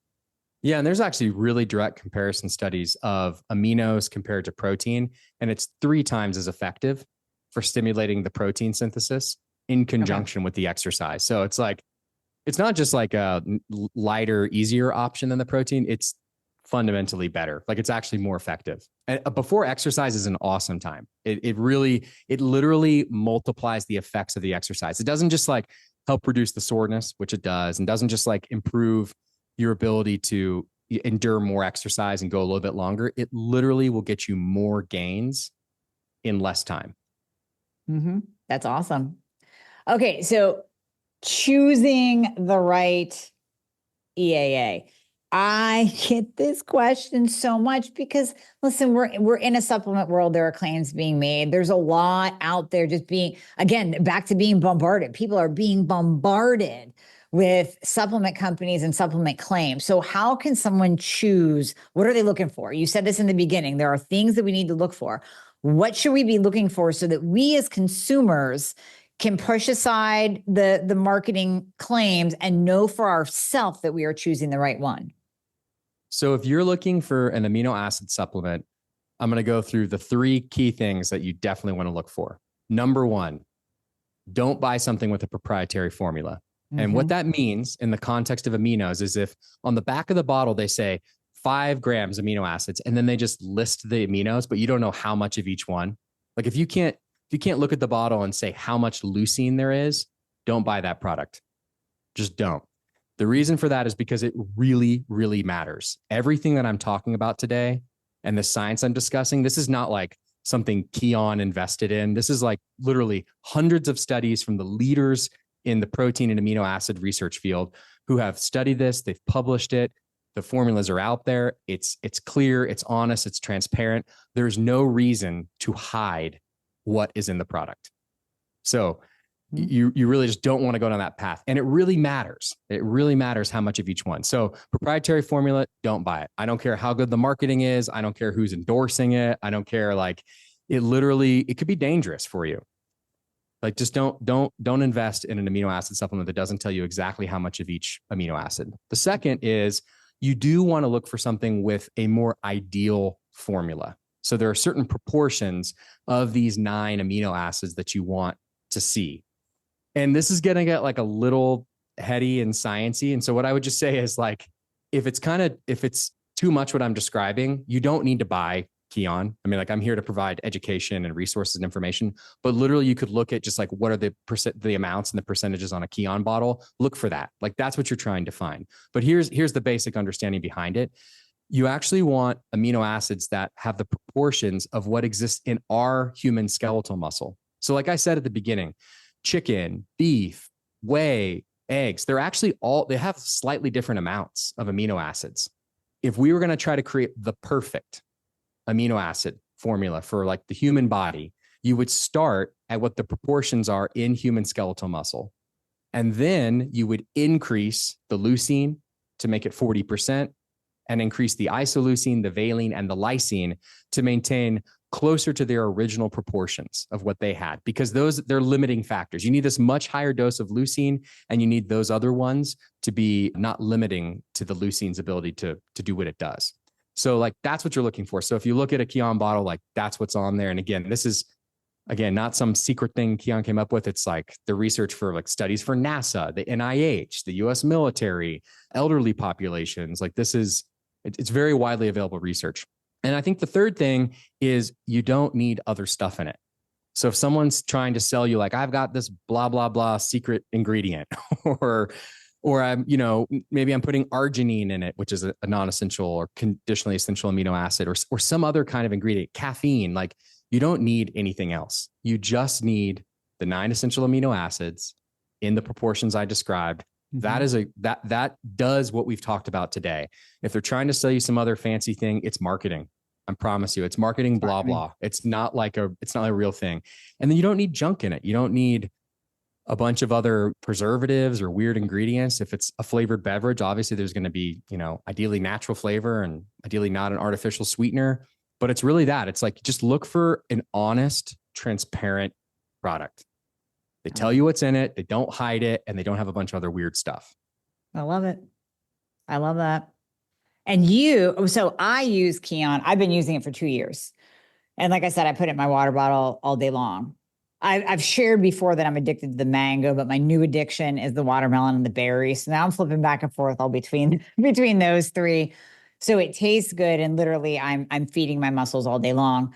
Yeah. And there's actually really direct comparison studies of aminos compared to protein. And it's 3 times as effective for stimulating the protein synthesis in conjunction with the exercise. So it's like, it's not just like a lighter, easier option than the protein. It's fundamentally better. Like it's actually more effective. And before exercise is an awesome time. It literally multiplies the effects of the exercise. It doesn't just like help reduce the soreness, which it does, and doesn't just like improve your ability to endure more exercise and go a little bit longer. It literally will get you more gains in less time. That's awesome. Okay. So choosing the right EAA. I get this question so much because listen, we're in a supplement world. There are claims being made. There's a lot out there just being, again, back to being bombarded. People are being bombarded with supplement companies and supplement claims. So how can someone choose? What are they looking for? You said this in the beginning. There are things that we need to look for. What should we be looking for so that we as consumers can push aside the marketing claims and know for ourselves that we are choosing the right one? So if you're looking for an amino acid supplement, I'm going to go through the 3 key things that you definitely want to look for. Number 1, don't buy something with a proprietary formula. And what that means in the context of aminos is if on the back of the bottle, they say 5 grams amino acids, and then they just list the aminos, but you don't know how much of each one. Like if you can't look at the bottle and say how much leucine there is, don't buy that product. Just don't. The reason for that is because it really, really matters. Everything that I'm talking about today and the science I'm discussing, this is not like something Kion invested in. This is like literally hundreds of studies from the leaders in the protein and amino acid research field who have studied this. They've published it. The formulas are out there. It's clear, it's honest, it's transparent. There's no reason to hide what is in the product. So you really just don't want to go down that path. And it really matters. It really matters how much of each one. So proprietary formula, don't buy it. I don't care how good the marketing is. I don't care who's endorsing it. I don't care. Like it could be dangerous for you. Like just don't invest in an amino acid supplement that doesn't tell you exactly how much of each amino acid. The second is you do want to look for something with a more ideal formula. So there are certain proportions of these 9 amino acids that you want to see. And this is going to get like a little heady and sciencey. And so what I would just say is like, if it's too much what I'm describing, you don't need to buy Kion. I mean, like I'm here to provide education and resources and information, but literally you could look at just like, what are the amounts and the percentages on a Kion bottle? Look for that. Like that's what you're trying to find. But here's the basic understanding behind it. You actually want amino acids that have the proportions of what exists in our human skeletal muscle. So like I said at the beginning, chicken, beef, whey, eggs, they have slightly different amounts of amino acids. If we were going to try to create the perfect amino acid formula for like the human body, you would start at what the proportions are in human skeletal muscle. And then you would increase the leucine to make it 40% and increase the isoleucine, the valine, and the lysine to maintain closer to their original proportions of what they had, because they're limiting factors. You need this much higher dose of leucine, and you need those other ones to be not limiting to the leucine's ability to do what it does. So like, that's what you're looking for. So if you look at a Kion bottle, like that's what's on there. And again, this is, not some secret thing Kion came up with. It's like the research for like studies for NASA, the NIH, the US military, elderly populations. Like it's very widely available research. And I think the third thing is you don't need other stuff in it. So if someone's trying to sell you like, I've got this blah, blah, blah secret ingredient, or I'm, maybe I'm putting arginine in it, which is a non-essential or conditionally essential amino acid, or some other kind of ingredient, caffeine, like you don't need anything else. You just need the 9 essential amino acids in the proportions I described. Mm-hmm. That does what we've talked about today. If they're trying to sell you some other fancy thing, it's marketing. I promise you, it's marketing, blah, blah. It's not like a real thing. And then you don't need junk in it. You don't need a bunch of other preservatives or weird ingredients. If it's a flavored beverage, obviously there's going to be, ideally natural flavor and ideally not an artificial sweetener, but it's really that. It's like, just look for an honest, transparent product. They tell you what's in it, they don't hide it, and they don't have a bunch of other weird stuff. I love it. I love that. And so I use Kion. I've been using it for 2 years. And like I said, I put it in my water bottle all day long. I've shared before that I'm addicted to the mango, but my new addiction is the watermelon and the berry. So now I'm flipping back and forth all between those 3. So it tastes good. And literally I'm feeding my muscles all day long.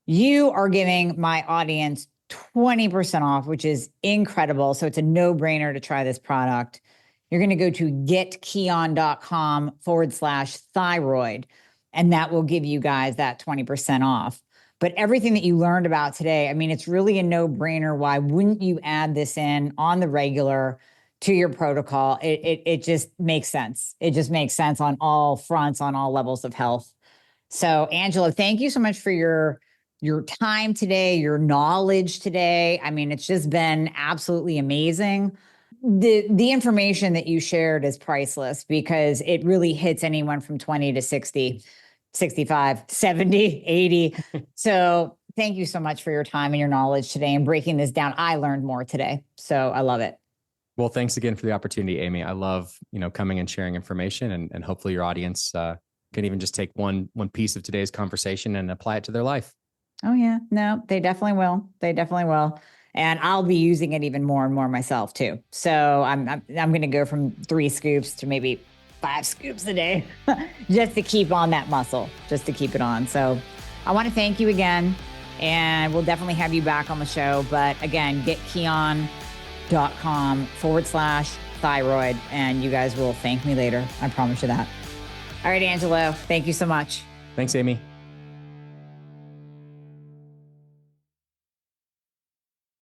You are giving my audience 20% off, which is incredible. So it's a no-brainer to try this product. You're going to go to getkion.com/thyroid, and that will give you guys that 20% off. But everything that you learned about today, I mean, it's really a no-brainer. Why wouldn't you add this in on the regular to your protocol? It just makes sense. It just makes sense on all fronts, on all levels of health. So, Angelo, thank you so much for your time today, your knowledge today. I mean, it's just been absolutely amazing. The information that you shared is priceless because it really hits anyone from 20 to 60, 65, 70, 80. So thank you so much for your time and your knowledge today and breaking this down. I learned more today, so I love it. Well, thanks again for the opportunity, Amy. I love, coming and sharing information, and hopefully your audience can even just take one piece of today's conversation and apply it to their life. Oh yeah, no, they definitely will. They definitely will. And I'll be using it even more and more myself too. So I'm going to go from 3 scoops to maybe 5 scoops a day just to keep on that muscle, just to keep it on. So I want to thank you again, and we'll definitely have you back on the show. But again, getkion.com/thyroid, and you guys will thank me later. I promise you that. All right, Angelo, thank you so much. Thanks, Amy.